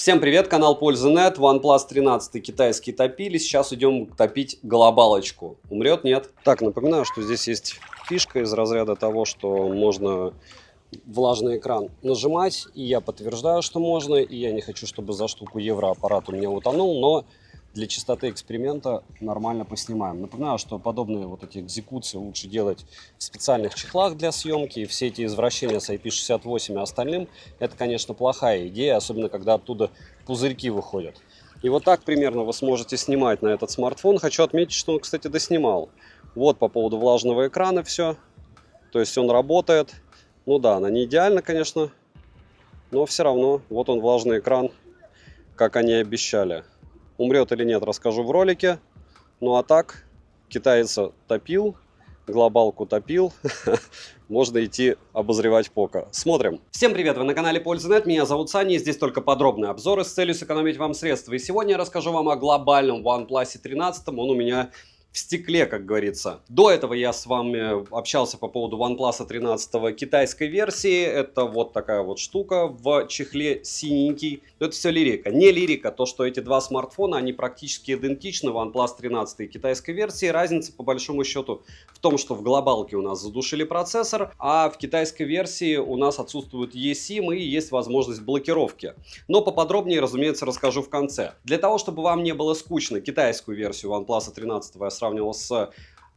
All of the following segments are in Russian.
Всем привет, канал Польза.нет, OnePlus 13 китайский топили. Сейчас идем топить глобалочку. Умрет, нет? Так, напоминаю, что здесь есть фишка из разряда того, что можно влажный экран нажимать. И я подтверждаю, что можно. И я не хочу, чтобы за штуку евро аппарат у меня утонул, но для чистоты эксперимента нормально поснимаем. Напоминаю, что подобные вот эти экзекуции лучше делать в специальных чехлах для съемки. И все эти извращения с IP68 и остальным, это, конечно, плохая идея, особенно когда оттуда пузырьки выходят. И вот так примерно вы сможете снимать на этот смартфон. Хочу отметить, что он, кстати, доснимал. Вот по поводу влажного экрана все. То есть он работает. Ну да, она не идеальна, конечно, но все равно. Вот он, влажный экран, как они и обещали. Умрет или нет, расскажу в ролике. Ну а так, китайца топил, глобалку топил. Можно идти обозревать пока. Смотрим. Всем привет, вы на канале Польза.нет. Меня зовут Саня, и здесь только подробные обзоры с целью сэкономить вам средства. И сегодня я расскажу вам о глобальном OnePlus 13. Он у меня в стекле, как говорится. До этого я с вами общался по поводу OnePlus 13 китайской версии. Это вот такая вот штука в чехле синенький. Но это все лирика. Не лирика, то что эти два смартфона, они практически идентичны. OnePlus 13 китайской версии. Разница по большому счету в том, что в глобалке у нас задушили процессор, а в китайской версии у нас отсутствует eSIM и есть возможность блокировки. Но поподробнее, разумеется, расскажу в конце. Для того, чтобы вам не было скучно, китайскую версию OnePlus 13 я сравнивал с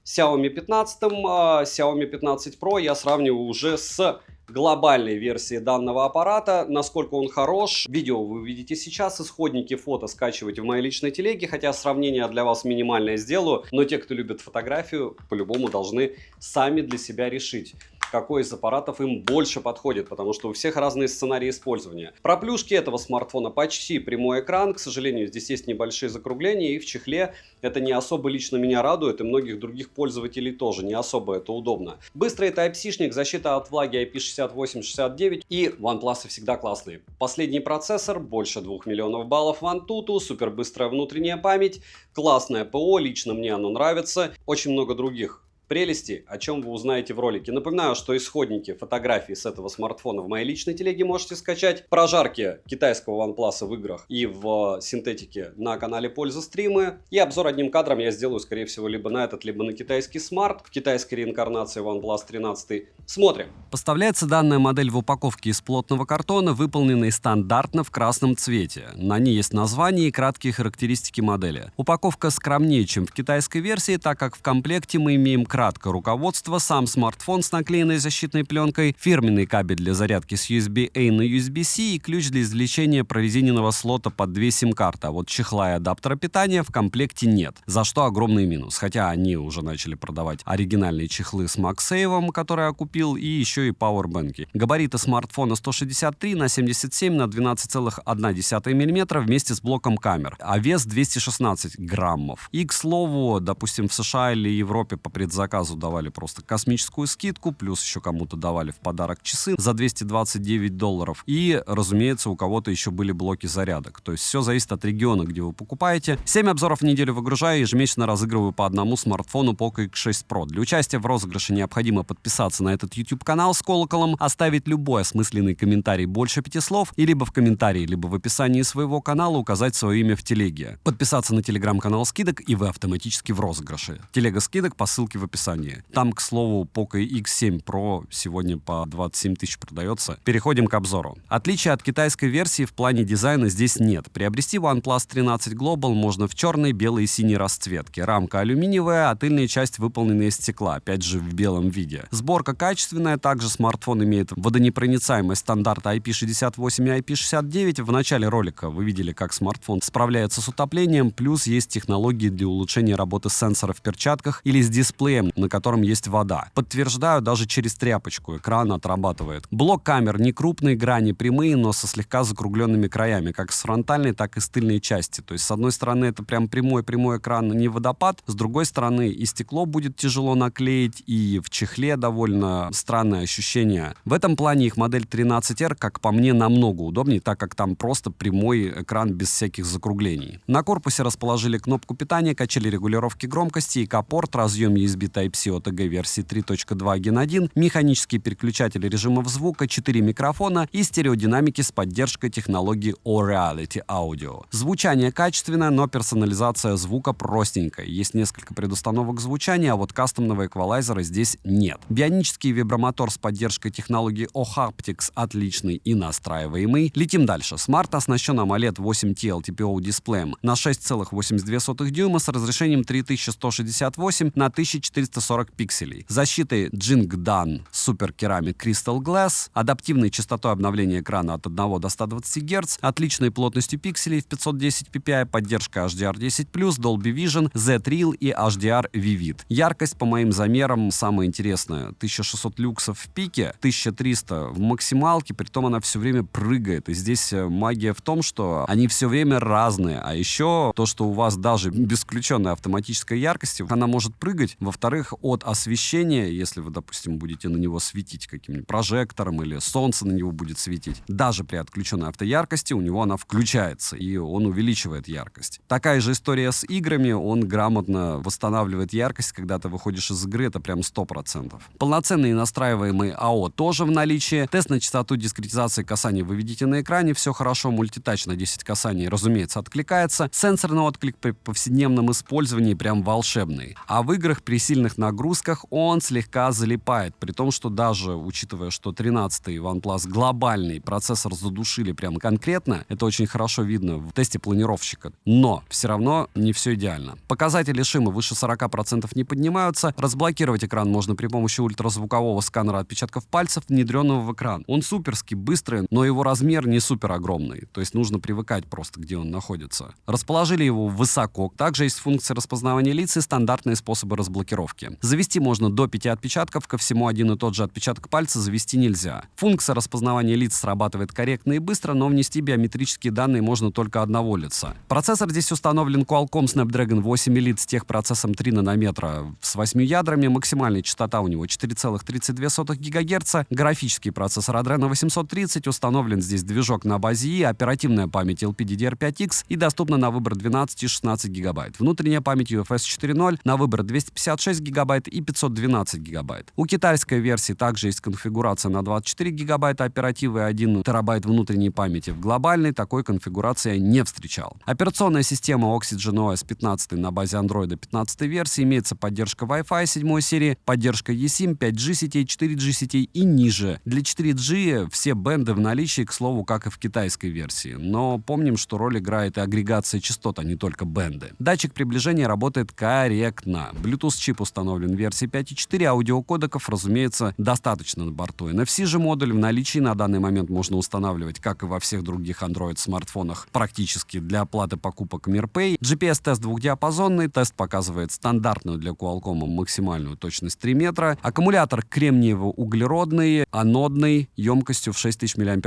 Xiaomi 15, Xiaomi 15 Pro я сравниваю уже с глобальной версии данного аппарата. Насколько он хорош, видео вы увидите сейчас. Исходники фото скачивайте в моей личной телеге, хотя сравнение для вас минимальное сделаю. Но те, кто любит фотографию, по-любому должны сами для себя решить, какой из аппаратов им больше подходит, потому что у всех разные сценарии использования. Про плюшки этого смартфона: почти прямой экран, к сожалению, здесь есть небольшие закругления, и в чехле это не особо лично меня радует, и многих других пользователей тоже не особо это удобно. Быстрый Type-C-шник, защита от влаги IP68-69, и OnePlus всегда классные. Последний процессор, больше 2 миллионов баллов в Antutu, супер быстрая внутренняя память, классное ПО, лично мне оно нравится, очень много других прелести, о чем вы узнаете в ролике. Напоминаю, что исходники фотографий с этого смартфона в моей личной телеге можете скачать. Прожарки китайского OnePlus в играх и в синтетике на канале Польза стримы. И обзор одним кадром я сделаю, скорее всего, либо на этот, либо на китайский смарт, в китайской реинкарнации OnePlus 13. Смотрим. Поставляется данная модель в упаковке из плотного картона, выполненной стандартно в красном цвете. На ней есть название и краткие характеристики модели. Упаковка скромнее, чем в китайской версии, так как в комплекте мы имеем краткое руководство, сам смартфон с наклеенной защитной пленкой, фирменный кабель для зарядки с USB-A на USB-C и ключ для извлечения прорезиненного слота под 2 сим-карты. А вот чехла и адаптера питания в комплекте нет, за что огромный минус. Хотя они уже начали продавать оригинальные чехлы с MagSafe, который я купил, и еще и пауэрбэнки. Габариты смартфона 163 на 77 на 12,1 мм вместе с блоком камер, а вес 216 граммов. И, к слову, допустим, в США или Европе по предзаказу давали просто космическую скидку, плюс еще кому-то давали в подарок часы за $229. И, разумеется, у кого-то еще были блоки зарядок. То есть все зависит от региона, где вы покупаете. 7 обзоров в неделю выгружаю, ежемесячно разыгрываю по одному смартфону Poco X6 Pro. Для участия в розыгрыше необходимо подписаться на этот YouTube-канал с колоколом, оставить любой осмысленный комментарий больше 5 слов, и либо в комментарии, либо в описании своего канала указать свое имя в телеге. Подписаться на телеграм-канал скидок, и вы автоматически в розыгрыше. Телега скидок по ссылке в описании. Там, к слову, Poco X7 Pro сегодня по 27 тысяч продается. Переходим к обзору. Отличия от китайской версии в плане дизайна здесь нет. Приобрести OnePlus 13 Global можно в черной, белой и синей расцветке. Рамка алюминиевая, а тыльная часть выполнена из стекла, опять же в белом виде. Сборка качественная, также смартфон имеет водонепроницаемость стандарта IP68 и IP69. В начале ролика вы видели, как смартфон справляется с утоплением, плюс есть технологии для улучшения работы сенсора в перчатках или с дисплеем, на котором есть вода. Подтверждаю, даже через тряпочку экран отрабатывает. Блок камер не крупные, грани прямые, но со слегка закругленными краями, как с фронтальной, так и с тыльной части. То есть, с одной стороны, это прям прямой экран, не водопад, с другой стороны, и стекло будет тяжело наклеить, и в чехле довольно странное ощущение. В этом плане их модель 13R, как по мне, намного удобнее, так как там просто прямой экран без всяких закруглений. На корпусе расположили кнопку питания, качели регулировки громкости, ИК-порт, разъем USB Type-C OTG версии 3.2 Gen 1, механические переключатели режимов звука, 4 микрофона и стереодинамики с поддержкой технологии O-Reality Audio. Звучание качественное, но персонализация звука простенькая. Есть несколько предустановок звучания, а вот кастомного эквалайзера здесь нет. Бионический вибромотор с поддержкой технологии O-Haptics отличный и настраиваемый. Летим дальше. Смарт оснащен AMOLED 8T LTPO дисплеем на 6,82 дюйма с разрешением 3168 на 1440 пикселей. Защитой Jingdan Super Ceramic Crystal Glass, адаптивной частотой обновления экрана от 1 до 120 Гц, отличной плотностью пикселей в 510 ppi, поддержка HDR10+, Dolby Vision, Z-Real и HDR Vivid. Яркость, по моим замерам, самая интересная. 1600 люксов в пике, 1300 в максималке, притом она все время прыгает. И здесь магия в том, что они все время разные. А еще то, что у вас даже без включенной автоматической яркости, она может прыгать. Во-вторых, от освещения, если вы, допустим, будете на него светить каким-нибудь прожектором или солнце на него будет светить, даже при отключенной автояркости у него она включается, и он увеличивает яркость. Такая же история с играми. Он грамотно восстанавливает яркость, когда ты выходишь из игры, это прям 100%. Полноценный настраиваемый АО тоже в наличии. Тест на частоту дискретизации касаний вы видите на экране. Все хорошо. Мультитач на 10 касаний, разумеется, откликается. Сенсорный отклик при повседневном использовании прям волшебный. А в играх при сильных нагрузках он слегка залипает. При том, что даже учитывая, что 13-й OnePlus глобальный процессор задушили прям конкретно, это очень хорошо видно в тесте планировщика. Но все равно не все идеально. Показатели шима выше 40% не поднимаются. Разблокировать экран можно при помощи ультразвукового сканера отпечатков пальцев, внедренного в экран. Он суперски быстрый, но его размер не супер огромный. То есть нужно привыкать просто, где он находится. Расположили его высоко. Также есть функция распознавания лиц и стандартные способы разблокировки. Завести можно до 5 отпечатков, ко всему один и тот же отпечаток пальца завести нельзя. Функция распознавания лиц срабатывает корректно и быстро, но внести биометрические данные можно только одного лица. Процессор здесь установлен Qualcomm Snapdragon 8 Elite с техпроцессом 3 нанометра с 8 ядрами. Максимальная частота у него 4,32 ГГц. Графический процессор Adreno 830. Установлен здесь движок на базе I, оперативная память LPDDR5X и доступна на выбор 12 и 16 ГБ. Внутренняя память UFS 4.0 на выбор 256 ГБ и 512 ГБ. У китайской версии также есть конфигурация на 24 ГБ оперативы и 1 ТБ внутренней памяти. В глобальной такой конфигурации я не встречал. Операционная система Oxygen OS 15 на базе Android 15 версии. Имеется поддержка Wi-Fi 7 серии, поддержка eSIM, 5G сетей, 4G сетей и ниже. Для 4G все бенды в наличии, к слову, как и в китайской версии. Но помним, что роль играет и агрегация частот, а не только бенды. Датчик приближения работает корректно. Bluetooth-чип установлен в версии 5.4, аудиокодеков, разумеется, достаточно на борту. NFC же модуль в наличии на данный момент можно устанавливать, как и во всех других Android-смартфонах, практически для оплаты покупок MirPay. GPS-тест двухдиапазонный, тест показывает стандартную для Qualcomm максимальную точность 3 метра. Аккумулятор кремниево-углеродный, анодный, емкостью в 6000 мАч.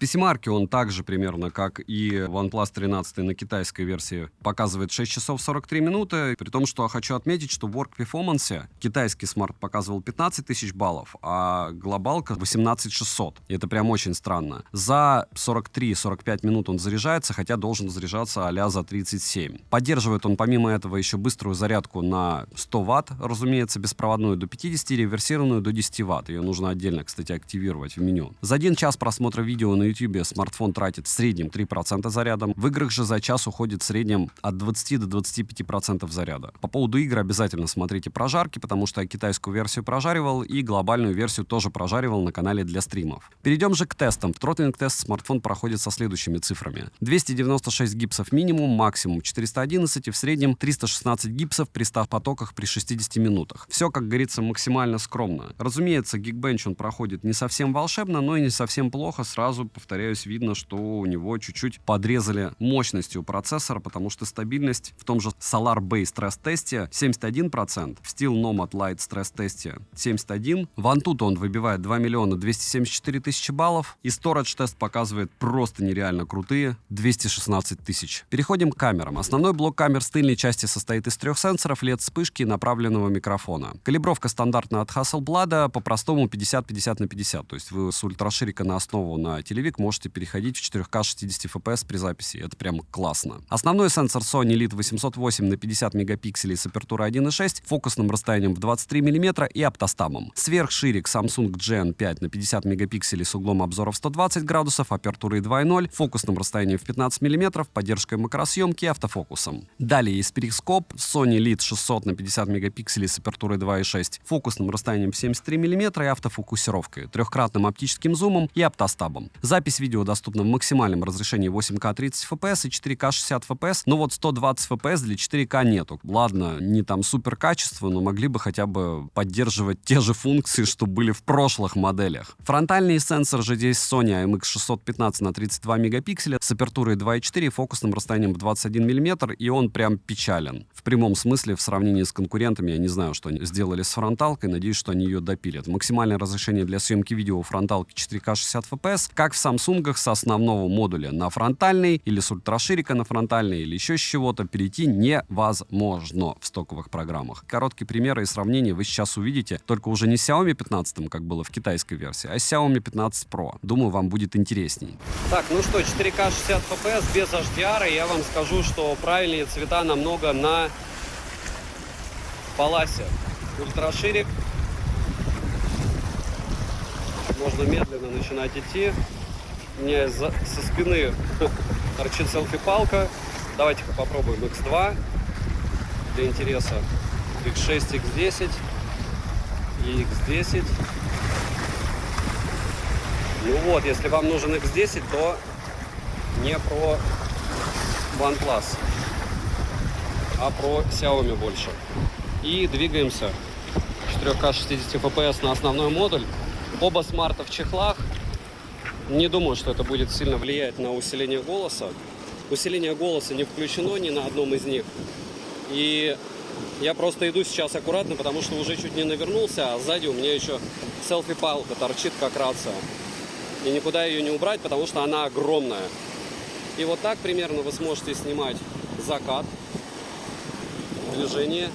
PC-марки он также примерно, как и OnePlus 13 на китайской версии, показывает 6 часов 43 минуты, при том, что хочу отметить, что в Work Performance китайский смарт показывал 15 тысяч баллов, а глобалка 18 600. И это прям очень странно. За 43-45 минут он заряжается, хотя должен заряжаться а-ля за 37. Поддерживает он помимо этого еще быструю зарядку на 100 Вт, разумеется, беспроводную до 50, реверсированную до 10 Вт. Ее нужно отдельно, кстати, активировать в меню. За 1 час просмотра видео на YouTube смартфон тратит в среднем 3% заряда. В играх же за час уходит в среднем от 20 до 25% заряда. По поводу игр обязательно смотрите прожарки, потому что я китайскую версию прожаривал и глобальную версию тоже прожаривал на канале для стримов. Перейдем же к тестам. В тротлинг-тест смартфон проходит со следующими цифрами. 296 гипсов минимум, максимум 411 и в среднем 316 гипсов при 100 потоках при 60 минутах. Все, как говорится, максимально скромно. Разумеется, Geekbench он проходит не совсем волшебно, но и не совсем плохо. Сразу, повторяюсь, видно, что у него чуть-чуть подрезали мощностью процессора, потому что стабильность в том же Solar Bay стресс-тесте 71%, в Steel Nomad Lite стресс-тесте 71%, в Antutu он выбивает 2 274 000 баллов, и Storage тест показывает просто нереально крутые 216 тысяч. Переходим к камерам. Основной блок камер с тыльной части состоит из 3 сенсоров, LED-вспышки и направленного микрофона. Калибровка стандартная от Hasselblad, по-простому 50-50/50, то есть вы с ультраширика на основу на телевик можете переходить в 4К 60 FPS при записи. Это прям классно. Основной сенсор Sony Elite 808 на 50 мегапикселей с апертурой 1.6, фокусным расстоянием в 23 мм и оптостабом. Сверхширик Samsung GN5 на 50 мегапикселей с углом обзора в 120 градусов, апертурой 2.0, фокусным расстоянием в 15 мм, поддержкой макросъемки и автофокусом. Далее есть перископ Sony Lead 600 на 50 мегапикселей с апертурой 2.6, фокусным расстоянием в 73 мм и автофокусировкой, трехкратным оптическим зумом и оптостабом. Запись видео доступна в максимальном разрешении 8К 30 FPS и 4К 60 FPS, но вот 120 FPS для 4К нету. Ладно, не там супер качество, но могли бы хотя бы поддерживать те же функции, что были в прошлых моделях. Фронтальный сенсор же здесь Sony IMX615 на 32 мегапикселя с апертурой 2.4 и фокусным расстоянием в 21 мм, и он прям печален. В прямом смысле, в сравнении с конкурентами, я не знаю, что они сделали с фронталкой, надеюсь, что они ее допилят. Максимальное разрешение для съемки видео у фронталки 4К 60 FPS, как в Samsung с основного модуля на фронтальный или с ультраширика на фронтальный или еще с чего-то перейти невозможно в стоковых программах. Короткие примеры и сравнения вы сейчас увидите, только уже не с Xiaomi 15, как было в китайской версии, а с Xiaomi 15 Pro. Думаю, вам будет интересней. Так, ну что, 4К 60 FPS без HDR, и я вам скажу, что правильные цвета намного на Паласе. Ультраширик. Можно медленно начинать идти. У меня со спины торчит селфи-палка. Давайте-ка попробуем X2 для интереса. X6, X10 и X10. Ну вот, если вам нужен X10, то не про OnePlus, а про Xiaomi больше. И двигаемся 4К 60 FPS на основной модуль. Оба смарта в чехлах. Не думаю, что это будет сильно влиять на усиление голоса. Усиление голоса не включено ни на одном из них. И я просто иду сейчас аккуратно, потому что уже чуть не навернулся, а сзади у меня еще селфи-палка торчит как рация. И никуда ее не убрать, потому что она огромная. И вот так примерно вы сможете снимать закат, движение.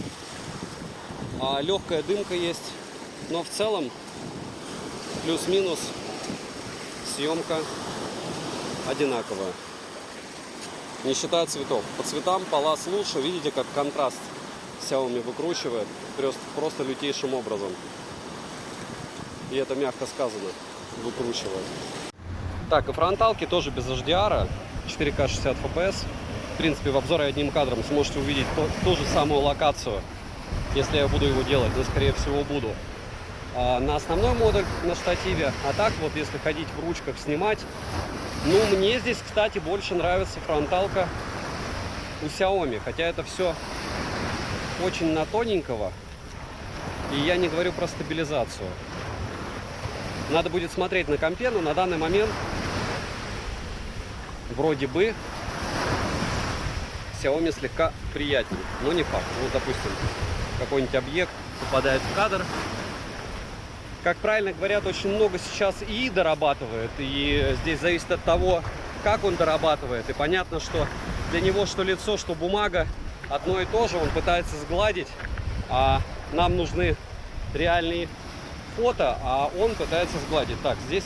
Легкая дымка есть, но в целом плюс-минус съемка одинаковая. Не считая цветов. По цветам Palace лучше. Видите, как контраст Xiaomi выкручивает просто лютейшим образом. И это мягко сказано, выкручивает. Так, и фронталки тоже без HDR, 4К 60 FPS. В принципе, в обзоре одним кадром сможете увидеть ту же самую локацию, если я буду его делать, но скорее всего буду. На основной модуль на штативе, а так вот если ходить в ручках снимать, ну мне здесь, кстати, больше нравится фронталка у Xiaomi, хотя это все очень на тоненького, и я не говорю про стабилизацию. Надо будет смотреть на компе, но на данный момент вроде бы Xiaomi слегка приятнее, но не факт. Вот, допустим, какой-нибудь объект попадает в кадр. Как правильно говорят, очень много сейчас ИИ дорабатывает, и здесь зависит от того, как он дорабатывает. И понятно, что для него что лицо, что бумага одно и то же, он пытается сгладить, а нам нужны реальные фото, а он пытается сгладить. Так, здесь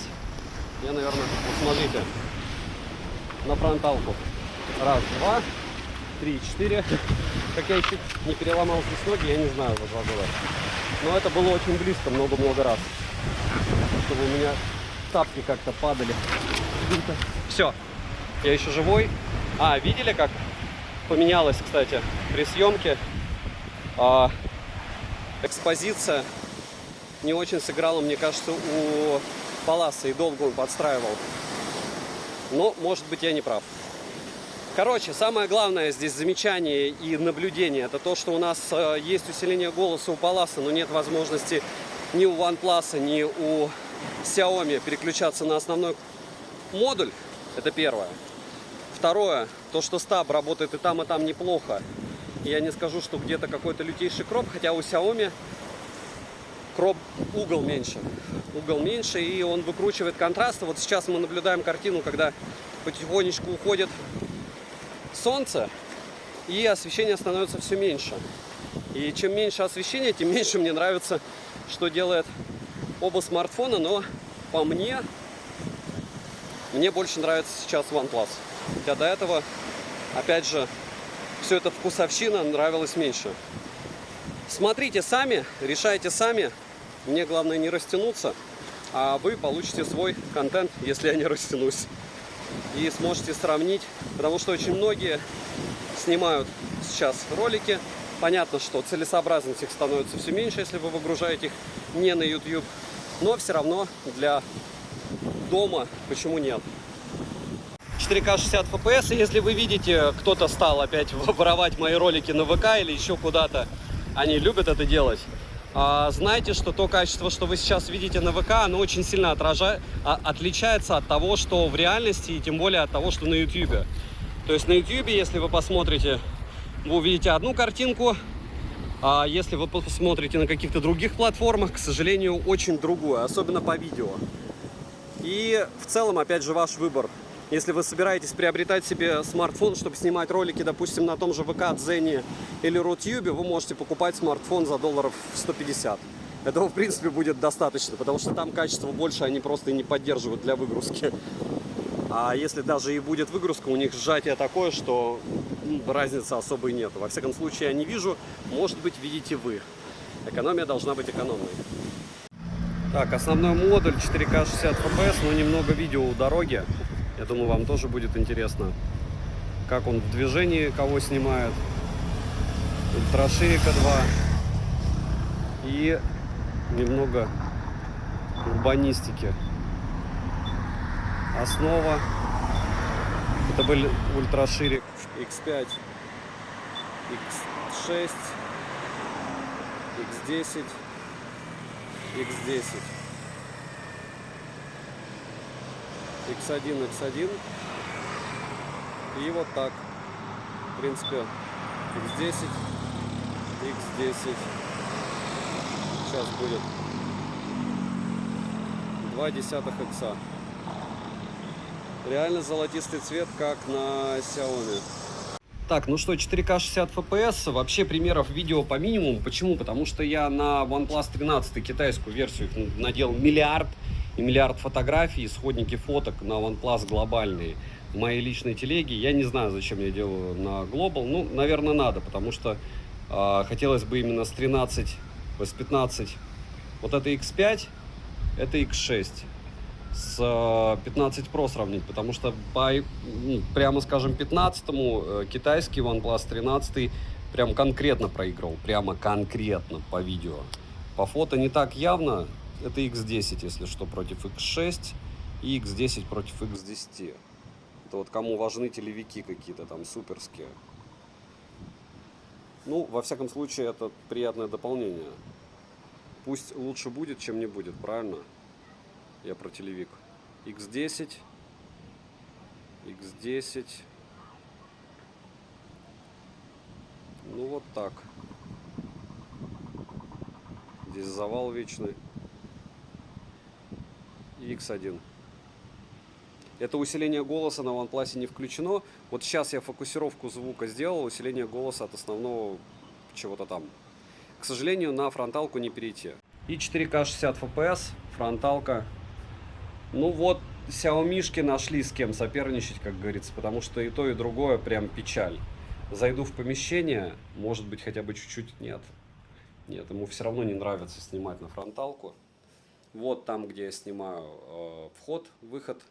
я, наверное, вот смотрите, на фронталку. Раз, два, три, четыре. Как я еще не переломал здесь ноги, я не знаю за 2 года. Но это было очень близко, много-много раз. Чтобы у меня тапки как-то падали. Все, я еще живой. Видели, как поменялось, кстати, при съемке? Экспозиция не очень сыграла, мне кажется, у Паласа, и долго он подстраивал. Но, может быть, я не прав. Короче, самое главное здесь замечание и наблюдение, это то, что у нас есть усиление голоса у Palace, но нет возможности ни у OnePlus, ни у Xiaomi переключаться на основной модуль. Это первое. Второе, то, что стаб работает и там неплохо. Я не скажу, что где-то какой-то лютейший кроп, хотя у Xiaomi кроп угол меньше. Угол меньше, и он выкручивает контраст. Вот сейчас мы наблюдаем картину, когда потихонечку уходит солнце, и освещение становится все меньше. И чем меньше освещения, тем меньше мне нравится, что делает оба смартфона, но по мне больше нравится сейчас OnePlus. Хотя до этого, опять же, все это вкусовщина нравилось меньше. Смотрите сами, решайте сами. Мне главное не растянуться, а вы получите свой контент, если я не растянусь. И сможете сравнить, потому что очень многие снимают сейчас ролики. Понятно, что целесообразность их становится все меньше, если вы выгружаете их не на YouTube. Но все равно для дома почему нет? 4К 60 FPS, и если вы видите, кто-то стал опять воровать мои ролики на ВК или еще куда-то, они любят это делать, знайте, что то качество, что вы сейчас видите на ВК, оно очень сильно отличается от того, что в реальности, и тем более от того, что на YouTube. То есть на YouTube, если вы посмотрите, вы увидите одну картинку, а если вы посмотрите на каких-то других платформах, к сожалению, очень другую, особенно по видео. И в целом, опять же, ваш выбор. Если вы собираетесь приобретать себе смартфон, чтобы снимать ролики, допустим, на том же ВК, Дзене или Рутюбе, вы можете покупать смартфон за долларов 150. Этого, в принципе, будет достаточно, потому что там качество больше они просто не поддерживают для выгрузки. А если даже и будет выгрузка, у них сжатие такое, что разницы особой нет. Во всяком случае, я не вижу, может быть, видите вы. Экономия должна быть экономной. Так, основной модуль 4К 60 FPS, но немного видео у дороги. Я думаю, вам тоже будет интересно, как он в движении, кого снимает. Ультраширика 2 и немного урбанистики. Основа. Это был ультраширик X5, X6, X10, X10, X1, X1 и вот так, в принципе, X10, X10, сейчас будет 0,2 икса. Реально золотистый цвет, как на Xiaomi. Так, ну что, 4К 60 FPS, вообще примеров видео по минимуму. Почему? Потому что я на OnePlus 13 китайскую версию их надел миллиард и миллиард фотографий, исходники фоток на OnePlus глобальные в моей личной телеге. Я не знаю, зачем я делаю на Global. Ну, наверное, надо, потому что хотелось бы именно с 13, с 15. Вот это X5, это X6. С 15 Pro сравнить, потому что прямо скажем 15-му китайский OnePlus 13 прям конкретно проигрывал, прямо конкретно по видео. По фото не так явно, это X10, если что, против X6 и X10 против X10. Это вот кому важны телевики какие-то там суперские. Ну, во всяком случае, это приятное дополнение. Пусть лучше будет, чем не будет, правильно? Я про телевик. X10, X10. Ну вот так. Здесь завал вечный. И X1. Это усиление голоса на OnePlus не включено. Вот сейчас я фокусировку звука сделал, усиление голоса от основного чего-то там. К сожалению, на фронталку не перейти. И 4К 60 FPS, фронталка. Ну вот, Xiaomi-шки нашли с кем соперничать, как говорится, потому что и то, и другое прям печаль. Зайду в помещение, может быть, хотя бы чуть-чуть нет. Нет, ему все равно не нравится снимать на фронталку. Вот там, где я снимаю вход, выход.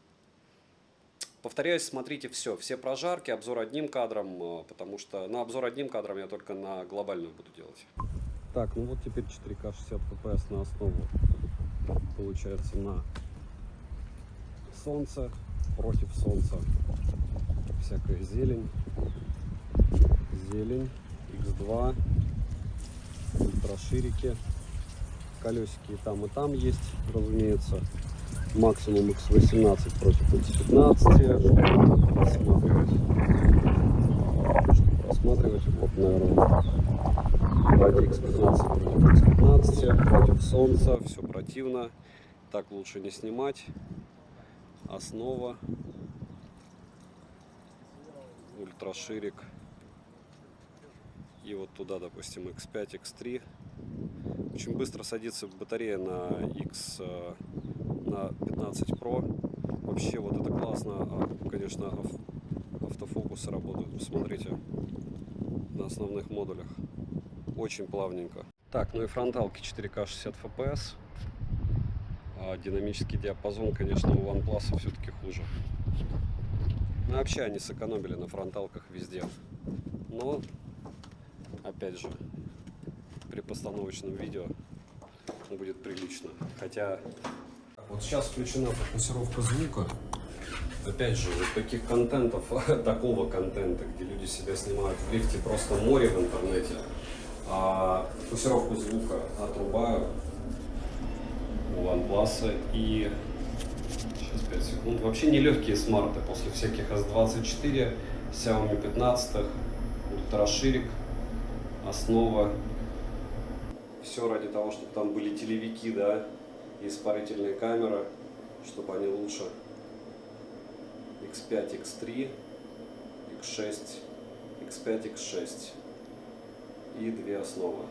Повторяюсь, смотрите все прожарки, обзор одним кадром, потому что на обзор одним кадром я только на глобальную буду делать. Так, ну вот теперь 4К 60 FPS на основу, получается, на солнце, против солнца, всякая зелень, X2, ультраширики, колесики и там есть, разумеется, максимум X18 против X15, что просматривать, вот, наверное, ради X15 против X15, против солнца, все противно, так лучше не снимать. Основа, ультраширик и вот туда, допустим, X5, X3. Очень быстро садится батарея на на 15 Pro. Вообще вот это классно, конечно, автофокусы работают. Посмотрите на основных модулях, очень плавненько. Так, ну и фронталки 4К 60 FPS. А динамический диапазон, конечно, у OnePlus все-таки хуже. Ну, вообще они сэкономили на фронталках везде. Но, опять же, при постановочном видео будет прилично. Хотя, вот сейчас включена фокусировка звука. Опять же, вот таких контентов, такого контента, где люди себя снимают в лифте, просто море в интернете. А фокусировку звука отрубаю у OnePlus. И сейчас 5 секунд. Вообще нелегкие смарты после всяких S24, Xiaomi 15, ультраширик, основа. Все ради того, чтобы там были телевики, да, и испарительная камера, чтобы они лучше. X5, X3, X6, X5, X6 и две основы.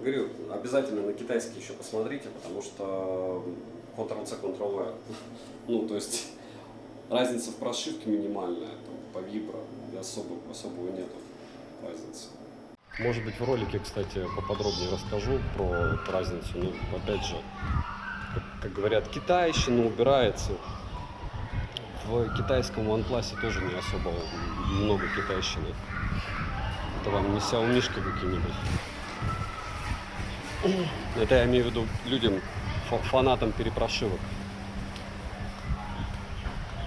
Говорю, обязательно на китайский еще посмотрите, потому что Ctrl-C, Ctrl-V. Ну, то есть разница в прошивке минимальная, там, по вибро, и особого нету разницы. Может быть, в ролике, кстати, поподробнее расскажу про разницу. Ну, опять же, как говорят, китайщина убирается. В китайском OnePlus тоже не особо много китайщины. Это вам не Xiaomi-шки какие-нибудь. Это я имею в виду людям, фанатам перепрошивок.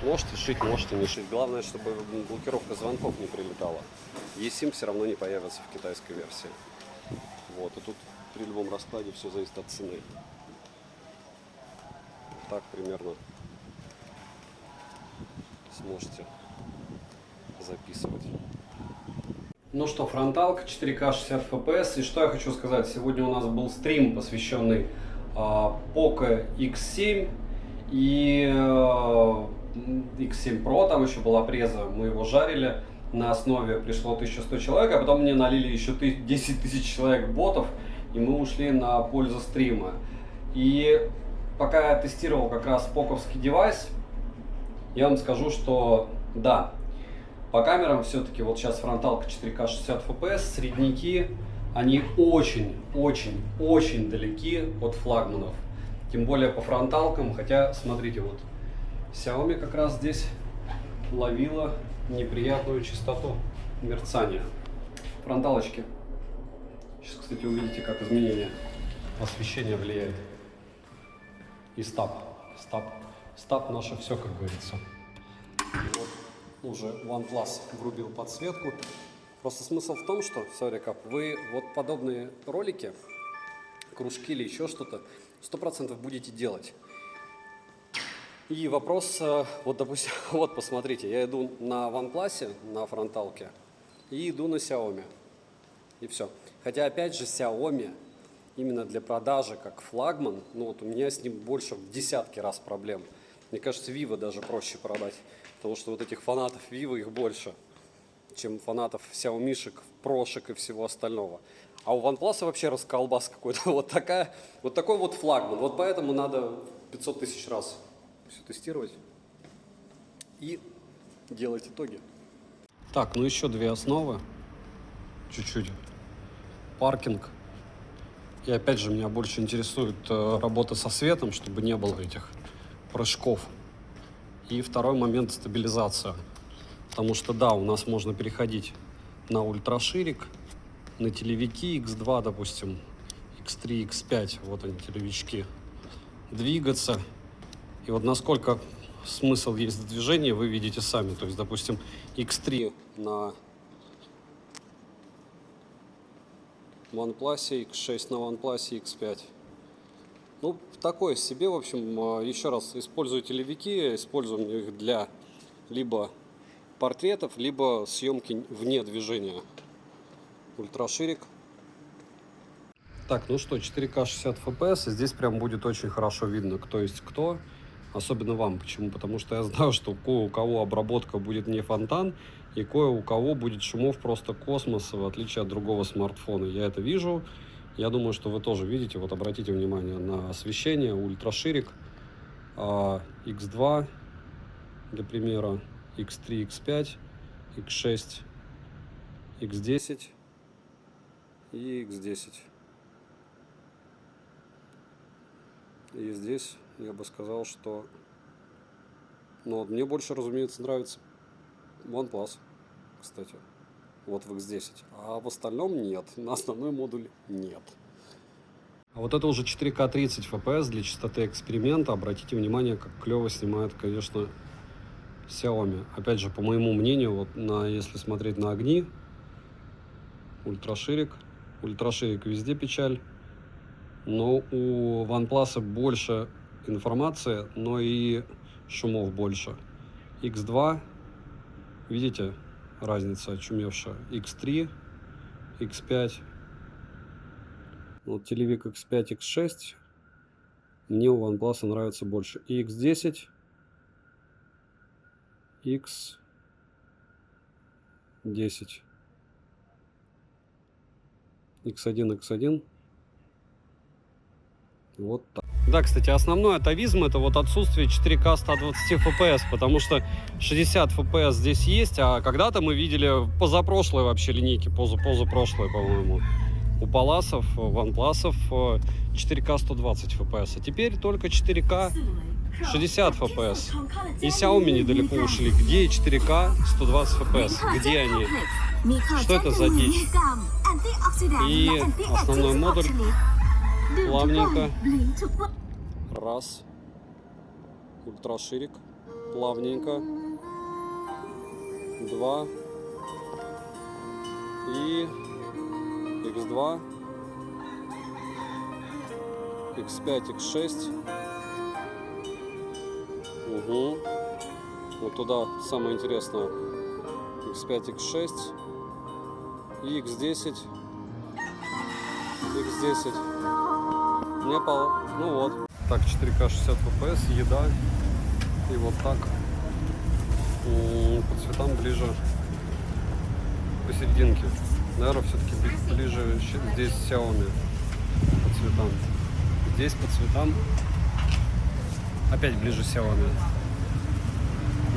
Можете шить, можете не шить. Главное, чтобы блокировка звонков не прилетала. eSIM все равно не появится в китайской версии. Вот, и тут при любом раскладе все зависит от цены. Так примерно сможете записывать. Ну что, фронталка 4К 60 FPS. И что я хочу сказать, сегодня у нас был стрим, посвященный Poco X7 и X7 Pro, там еще была преза, мы его жарили. На основе пришло 1100 человек, а потом мне налили еще 10 тысяч человек ботов, и мы ушли на пользу стрима. И пока я тестировал как раз поковский девайс, я вам скажу, что да, по камерам все-таки вот сейчас фронталка 4К 60 FPS, средники, они очень далеки от флагманов. Тем более по фронталкам, хотя смотрите, вот Xiaomi как раз здесь ловила неприятную частоту мерцания. Фронталочки. Сейчас, кстати, увидите, как изменение освещения влияет. И стаб наше все, как говорится. И вот уже OnePlus врубил подсветку. Просто смысл в том, что, смотри, как вы вот подобные ролики, кружки или еще что-то, 100% будете делать. И вопрос, вот допустим, вот посмотрите, я иду на OnePlus, на фронталке, и иду на Xiaomi. И все. Хотя, опять же, Xiaomi именно для продажи как флагман, ну вот у меня с ним больше в десятки раз проблем. Мне кажется, Vivo даже проще продать, потому что вот этих фанатов Vivo их больше, чем фанатов Xiaomi-шек, прошек и всего остального. А у OnePlus вообще расколбас какой-то, вот такой вот флагман. Вот поэтому надо 500 тысяч раз все тестировать и делать итоги. Так, ну еще две основы. Чуть-чуть. Паркинг. И опять же, меня больше интересует работа со светом, чтобы не было этих прыжков. И второй момент — стабилизация. Потому что да, у нас можно переходить на ультраширик, на телевики X2, допустим, X3, X5, вот они, телевички, двигаться. И вот насколько смысл есть в движении, вы видите сами. То есть, допустим, X3 на OnePlus, X6 на OnePlus, X5. Ну, такое себе, в общем, еще раз, использую телевики, используем их для либо портретов, либо съемки вне движения. Ультраширик. Так, ну что, 4К 60 FPS, и здесь прям будет очень хорошо видно, кто есть кто. Особенно вам. Почему? Потому что я знаю, что кое у кого обработка будет не фонтан, и кое у кого будет шумов просто космос, в отличие от другого смартфона. Я это вижу. Я думаю, что вы тоже видите. Вот обратите внимание на освещение, ультраширик, X2 для примера, X3, X5, X6, X10 и X10. И здесь я бы сказал, что... Ну, вот мне больше, разумеется, нравится OnePlus, кстати. Вот в X10. А в остальном нет. На основной модуль нет. А вот это уже 4К 30 FPS для частоты эксперимента. Обратите внимание, как клево снимает, конечно, Xiaomi. Опять же, по моему мнению, вот если смотреть на огни, ультраширик везде печаль. Но у OnePlus больше информации, но и шумов больше. X2, видите, разница очумевшая. X3, X5. Вот телевик X5, X6 мне у OnePlus нравится больше. И X10, X10. X1. Вот так. Да, кстати, основной атовизм это вот отсутствие 4К 120 FPS, потому что 60 FPS здесь есть, а когда-то мы видели позапрошлой вообще линейки, позапрошлой, по-моему, у Паласов, OnePlus'ов 4К 120 FPS, а теперь только 4К 60 FPS. И Xiaomi недалеко ушли. Где 4К 120 FPS? Где они? Что это за дичь? И основной модуль плавненько. Раз. Ультраширик. Плавненько. Два. И X2. X5, X6. Угу. Вот туда самое интересное. X5, X6. И X10. X10. Не пал. Ну вот. Так, 4К 60 FPS, еда. И вот так. По цветам ближе посерединке. Наверное, все-таки ближе здесь Xiaomi по цветам. Здесь по цветам опять ближе Xiaomi.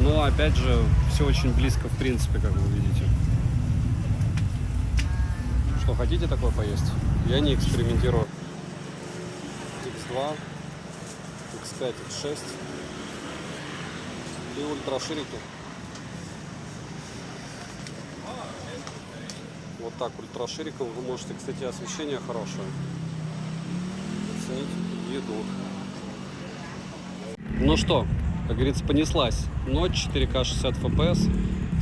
Но опять же, все очень близко в принципе, как вы видите. Что, хотите такое поесть? Я не экспериментирую. X2, X5, X6 и ультраширики. Вот так ультрашириком вы можете, кстати, освещение хорошее оценить еду. Ну что, как говорится, понеслась ночь, 4К 60 FPS,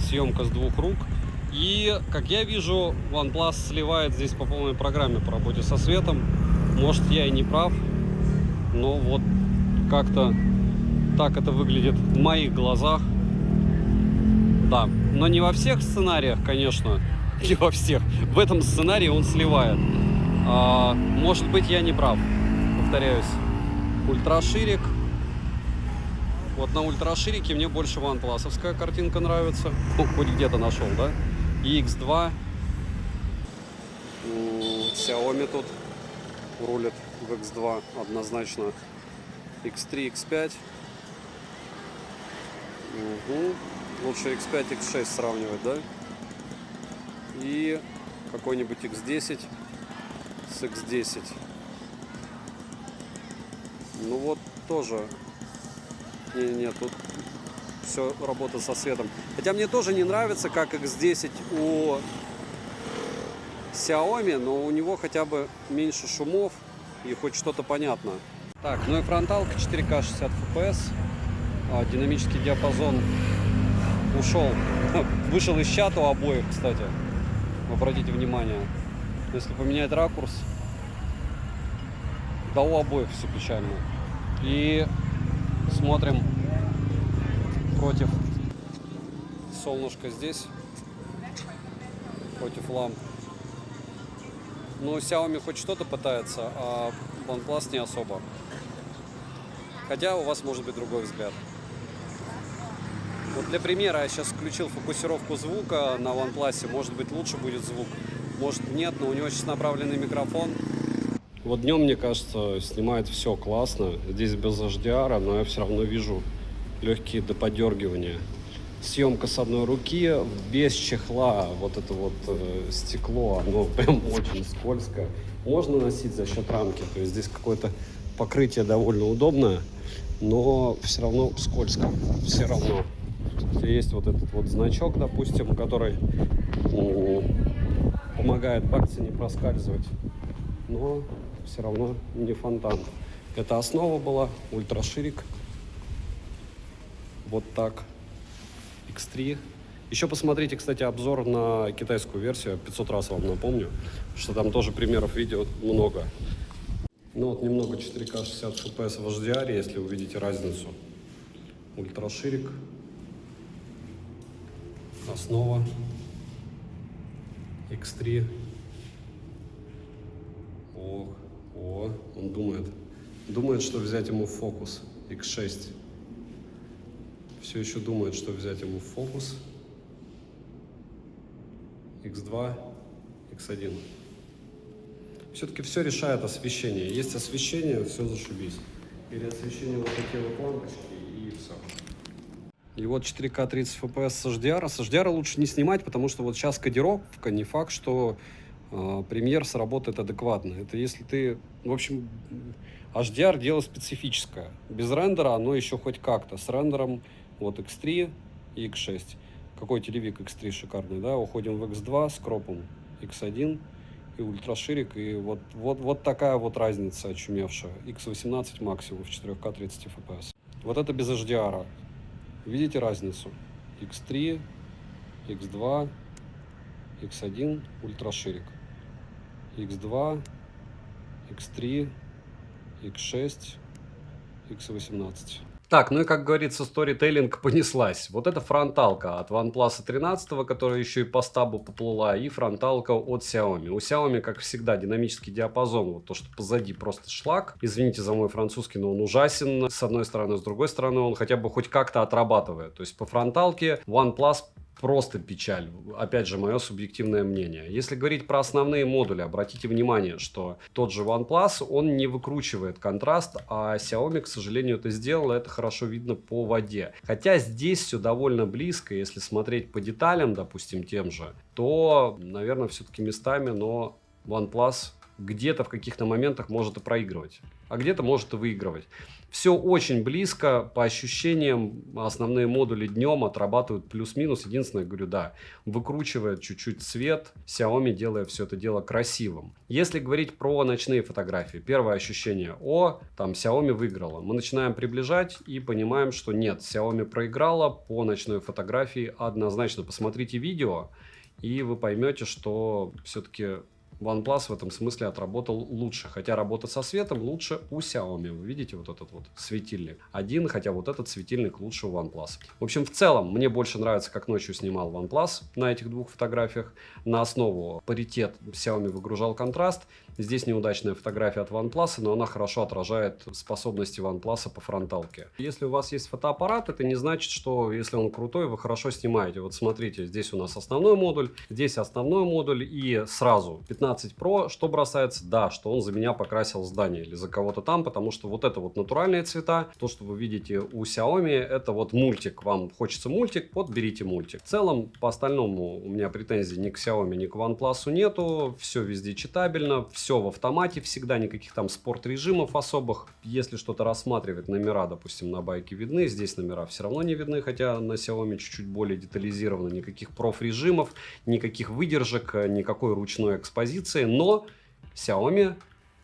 съемка с двух рук. И, как я вижу, OnePlus сливает здесь по полной программе по работе со светом. Может, я и не прав, но вот как-то так это выглядит в моих глазах. Да, но не во всех сценариях, конечно, не во всех. В этом сценарии он сливает. Может быть, я не прав, повторяюсь. Ультраширик. Вот на ультраширике мне больше OnePlus-овская картинка нравится. Ну, хоть где-то нашел, да? И X2. Xiaomi тут рулит в X2 однозначно. X3, X5. Угу. Лучше X5, X6 сравнивать, да? И какой-нибудь X10 с X10. Ну вот тоже. Нет, тут все работа со светом. Хотя мне тоже не нравится, как X10 у Xiaomi, но у него хотя бы меньше шумов и хоть что-то понятно. Так, ну и фронталка 4К 60 FPS. Динамический диапазон ушел. Вышел из чата у обоих, кстати. Обратите внимание. Если поменять ракурс, да у обоих все печально. И смотрим против солнышка здесь, против ламп. Ну, Xiaomi хоть что-то пытается, а OnePlus не особо. Хотя у вас может быть другой взгляд. Вот для примера я сейчас включил фокусировку звука на OnePlus. Может быть, лучше будет звук, может нет, но у него сейчас направленный микрофон. Вот днем, мне кажется, снимает все классно. Здесь без HDR, но я все равно вижу легкие доподергивания. Съемка с одной руки, без чехла. Вот это вот стекло, оно прям очень скользкое. Можно носить за счет рамки. То есть здесь какое-то покрытие довольно удобное, но все равно скользко. Все равно. Есть вот этот вот значок, допустим, который помогает бакте не проскальзывать, но все равно не фонтан. Это основа была, ультраширик. Вот так. X3. Еще посмотрите, кстати, обзор на китайскую версию. 500 раз вам напомню, что там тоже примеров видео много. Ну вот немного 4К 60 FPS в HDR, если вы видите разницу. Ультраширик. Основа. X3. О, он думает. Думает, что взять ему в фокус. X6. Все еще думает, что взять ему в фокус. X2, X1. Все-таки все решает освещение. Есть освещение, все зашибись. Или освещение вот такие вот лампочки и все. И вот 4К 30 FPS с HDR. С HDR лучше не снимать, потому что вот сейчас кодировка, не факт, что Premiere сработает адекватно. Это если ты... В общем, HDR дело специфическое. Без рендера оно еще хоть как-то. С рендером вот X3 и X6. Какой телевик X3 шикарный, да? Уходим в X2 с кропом X1 и ультраширик. И вот такая вот разница очумевшая. X18 максимум в 4К 30 FPS. Вот это без HDR. Видите разницу? X3, X2, X1, ультраширик. X2, X3, X6, X18. Так, ну и как говорится, сторителлинг понеслась. Вот это фронталка от OnePlus 13, которая еще и по стабу поплыла, и фронталка от Xiaomi. У Xiaomi, как всегда, динамический диапазон. Вот то, что позади просто шлак. Извините за мой французский, но он ужасен. С одной стороны, с другой стороны, он хотя бы хоть как-то отрабатывает. То есть по фронталке OnePlus просто печаль. Опять же, мое субъективное мнение. Если говорить про основные модули, обратите внимание, что тот же OnePlus, он не выкручивает контраст, а Xiaomi, к сожалению, это сделала. Это хорошо видно по воде. Хотя здесь все довольно близко. Если смотреть по деталям, допустим, тем же, то, наверное, все-таки местами, но OnePlus где-то в каких-то моментах может и проигрывать, а где-то может и выигрывать. Все очень близко, по ощущениям, основные модули днем отрабатывают плюс-минус. Единственное, говорю, да, выкручивает чуть-чуть цвет, Xiaomi делая все это дело красивым. Если говорить про ночные фотографии, первое ощущение, там Xiaomi выиграла. Мы начинаем приближать и понимаем, что нет, Xiaomi проиграла по ночной фотографии однозначно. Посмотрите видео, и вы поймете, что все-таки OnePlus в этом смысле отработал лучше. Хотя работа со светом лучше у Xiaomi. Вы видите вот этот вот светильник один, хотя вот этот светильник лучше у OnePlus. В общем, в целом, мне больше нравится, как ночью снимал OnePlus на этих двух фотографиях. На основу паритет Xiaomi выгружал контраст. Здесь неудачная фотография от OnePlus, но она хорошо отражает способности OnePlus по фронталке. Если у вас есть фотоаппарат, это не значит, что если он крутой, вы хорошо снимаете. Вот смотрите, здесь у нас основной модуль, здесь основной модуль, и сразу 15 Pro, что бросается? Да, что он за меня покрасил здание или за кого-то там, потому что вот это вот натуральные цвета, то, что вы видите у Xiaomi, это вот мультик. Вам хочется мультик, вот берите мультик. В целом, по остальному у меня претензий ни к Xiaomi, ни к OnePlus нету, все везде читабельно, все в автомате, всегда никаких там спорт-режимов особых. Если что-то рассматривать, номера, допустим, на байке видны, здесь номера все равно не видны, хотя на Xiaomi чуть-чуть более детализировано, никаких проф-режимов, никаких выдержек, никакой ручной экспозиции, но Xiaomi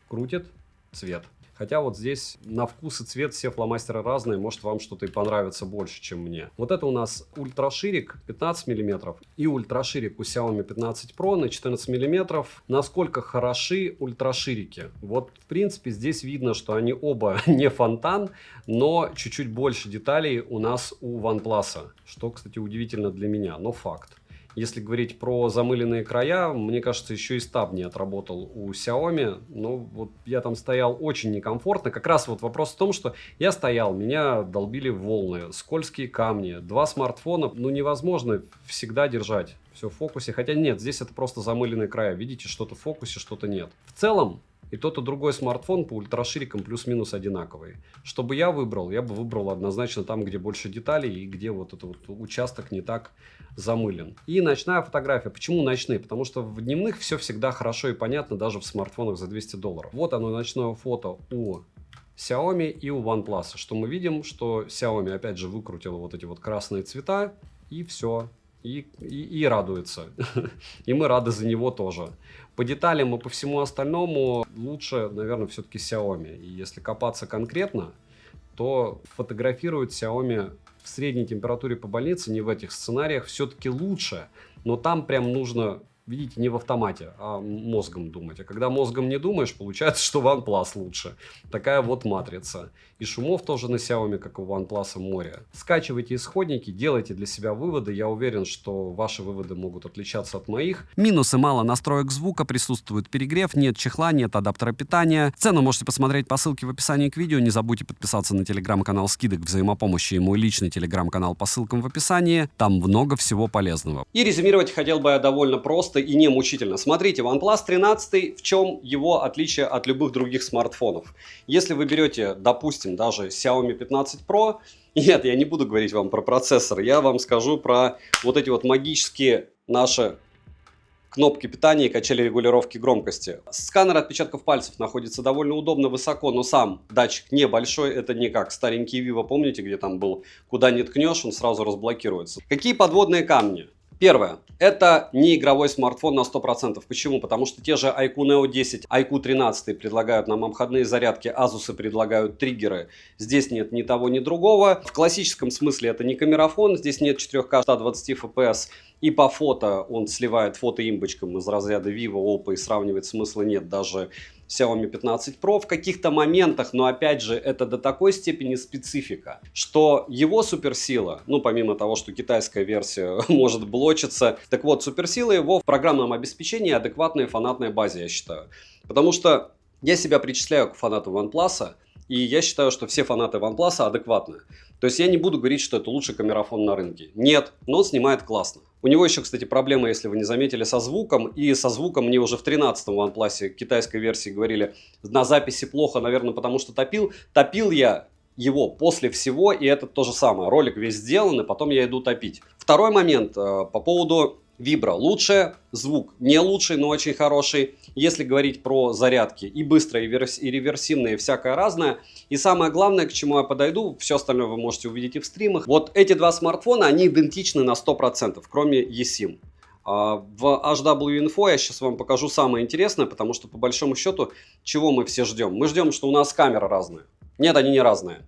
крутит цвет. Хотя вот здесь на вкус и цвет все фломастеры разные, может вам что-то и понравится больше, чем мне. Вот это у нас ультраширик 15 мм и ультраширик у Xiaomi 15 Pro на 14 мм. Насколько хороши ультраширики? Вот в принципе здесь видно, что они оба не фонтан, но чуть-чуть больше деталей у нас у OnePlus, что, кстати, удивительно для меня, но факт. Если говорить про замыленные края, мне кажется, еще и стаб не отработал у Xiaomi. Но вот я там стоял очень некомфортно. Как раз вот вопрос в том, что я стоял, меня долбили волны, скользкие камни. Два смартфона, ну невозможно всегда держать все в фокусе. Хотя нет, здесь это просто замыленные края. Видите, что-то в фокусе, что-то нет. В целом, и тот, и другой смартфон по ультраширикам плюс-минус одинаковый. Что бы я бы выбрал однозначно там, где больше деталей и где вот этот вот участок не так замылен. И ночная фотография. Почему ночные? Потому что в дневных все всегда хорошо и понятно, даже в смартфонах за $200. Вот оно, ночное фото у Xiaomi и у OnePlus. Что мы видим, что Xiaomi опять же выкрутила вот эти вот красные цвета, и все. И радуется. И мы рады за него тоже. По деталям и по всему остальному лучше, наверное, все-таки Xiaomi. И если копаться конкретно, то фотографирует Xiaomi в средней температуре по больнице, не в этих сценариях, все-таки лучше. Но там прям нужно, видите, не в автомате, а мозгом думать. А когда мозгом не думаешь, получается, что OnePlus лучше. Такая вот матрица. И шумов тоже на Xiaomi, как у OnePlus, море. Скачивайте исходники, делайте для себя выводы. Я уверен, что ваши выводы могут отличаться от моих. Минусы: мало настроек звука, присутствует перегрев, нет чехла, нет адаптера питания. Цену можете посмотреть по ссылке в описании к видео. Не забудьте подписаться на телеграм-канал скидок взаимопомощи и мой личный телеграм-канал по ссылкам в описании. Там много всего полезного. И резюмировать хотел бы я довольно просто и не мучительно. Смотрите, OnePlus 13, в чем его отличие от любых других смартфонов? Если вы берете, допустим, даже Xiaomi 15 Pro, нет, я не буду говорить вам про процессор, я вам скажу про вот эти вот магические наши кнопки питания и качели регулировки громкости. Сканер отпечатков пальцев находится довольно удобно, высоко, но сам датчик небольшой. Это не как старенький Vivo, помните, где там был, куда не ткнешь, он сразу разблокируется. Какие подводные камни? Первое. Это не игровой смартфон на 100%. Почему? Потому что те же iQOO Neo 10, iQOO 13 предлагают нам обходные зарядки, Asus предлагают триггеры. Здесь нет ни того, ни другого. В классическом смысле это не камерафон, здесь нет 4К 120 FPS. И по фото он сливает фотоимбочком из разряда Vivo, Oppo, и сравнивать смысла нет даже Xiaomi 15 Pro в каких-то моментах, но опять же это до такой степени специфика, что его суперсила, ну помимо того, что китайская версия может блочиться, так вот суперсила его в программном обеспечении адекватной фанатной базе, я считаю. Потому что я себя причисляю к фанату OnePlus, и я считаю, что все фанаты OnePlus адекватны. То есть я не буду говорить, что это лучший камерафон на рынке. Нет, но он снимает классно. У него еще, кстати, проблема, если вы не заметили, со звуком. И со звуком мне уже в 13-м OnePlus китайской версии говорили, на записи плохо, наверное, потому что топил. Топил я его после всего, и это то же самое. Ролик весь сделан, и потом я иду топить. Второй момент по поводу Vibro. Лучше, звук не лучший, но очень хороший. Если говорить про зарядки, и быстрые, и реверсивные, и всякое разное. И самое главное, к чему я подойду, все остальное вы можете увидеть и в стримах. Вот эти два смартфона, они идентичны на 100%, кроме eSIM. В HW Info я сейчас вам покажу самое интересное, потому что по большому счету, чего мы все ждем? Мы ждем, что у нас камера разная. Нет, они не разные.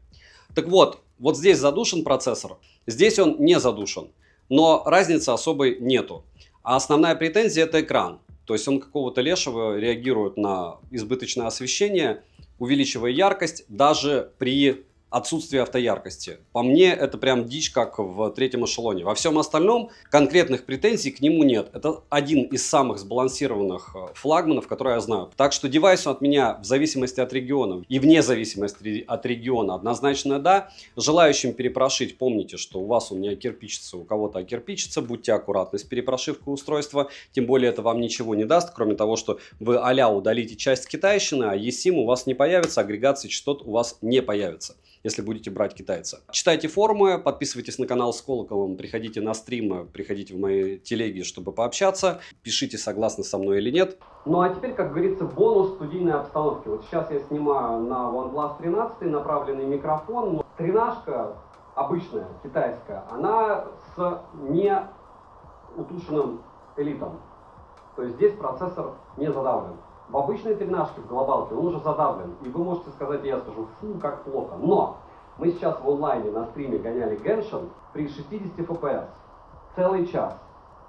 Так вот, вот здесь задушен процессор, здесь он не задушен. Но разницы особой нету. А основная претензия — это экран. То есть он какого-то лешего реагирует на избыточное освещение, увеличивая яркость даже при отсутствии автояркости. По мне это прям дичь, как в третьем эшелоне. Во всем остальном конкретных претензий к нему нет. Это один из самых сбалансированных флагманов, которые я знаю. Так что девайс от меня в зависимости от региона и вне зависимости от региона однозначно да. Желающим перепрошить, помните, что у вас он не окирпичится, у кого-то окирпичится. Будьте аккуратны с перепрошивкой устройства. Тем более это вам ничего не даст, кроме того, что вы а-ля удалите часть китайщины, а eSIM у вас не появится, агрегации частот у вас не появится, если будете брать китайца. Читайте форумы, подписывайтесь на канал с колоколом, приходите на стримы, приходите в мои телеги, чтобы пообщаться. Пишите, согласны со мной или нет. Ну а теперь, как говорится, бонус студийной обстановки. Вот сейчас я снимаю на OnePlus 13 направленный микрофон. Тринашка обычная, китайская, она с не утушенным элитом. То есть здесь процессор не задавлен. В обычной тринашке, в глобалке, он уже задавлен. И вы можете сказать, я скажу, фу, как плохо. Но мы сейчас в онлайне на стриме гоняли Genshin при 60 FPS. Целый час.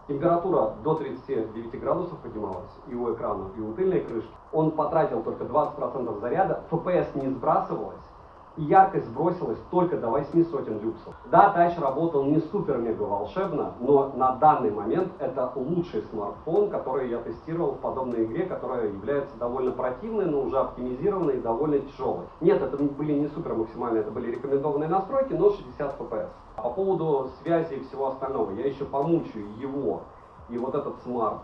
Температура до 39 градусов поднималась и у экрана, и у тыльной крышки. Он потратил только 20% заряда, FPS не сбрасывалось. И яркость сбросилась только до 8 сотен люксов. Да, Тач работал не супер-мега волшебно, но на данный момент это лучший смартфон, который я тестировал в подобной игре, которая является довольно противной, но уже оптимизированной и довольно тяжелой. Нет, это были не супер максимальные, это были рекомендованные настройки, но 60 FPS. По поводу связи и всего остального, я еще помучаю его и вот этот смарт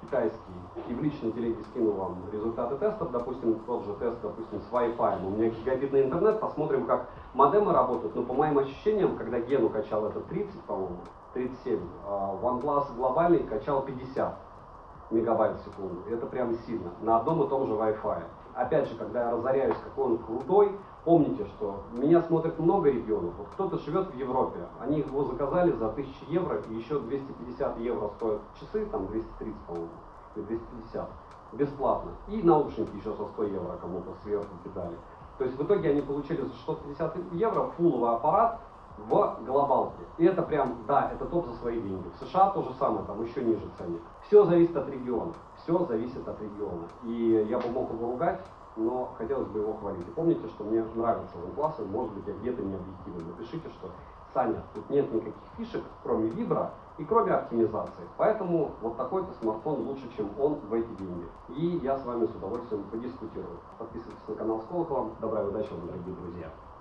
китайский, и в личной телеге скину вам результаты тестов, допустим, тот же тест, допустим, с Wi-Fi. У меня гигабитный интернет, посмотрим, как модемы работают. Но по моим ощущениям, когда Гену качал это 30, по-моему, 37, OnePlus глобальный качал 50 мегабайт в секунду. Это прям сильно. На одном и том же Wi-Fi. опять же, когда я разоряюсь, какой он крутой, помните, что меня смотрит много регионов. Вот кто-то живет в Европе, они его заказали за 1000 евро, и еще 250 евро стоят часы, там 230, по-моему, или 250, бесплатно. И наушники еще за 100 евро кому-то сверху кидали. То есть в итоге они получили за 650 евро фулловый аппарат в глобалке. И это прям, да, это топ за свои деньги. В США то же самое, там еще ниже ценник. Все зависит от региона. Все зависит от региона. И я бы мог его ругать, но хотелось бы его хвалить. И помните, что мне нравится OnePlus, может быть, я где-то не объективен. Напишите, что Саня, тут нет никаких фишек, кроме вибра и кроме оптимизации. Поэтому вот такой-то смартфон лучше, чем он в эти деньги. И я с вами с удовольствием подискутирую. Подписывайтесь на канал с колоколом. Добра и удачи вам, дорогие друзья.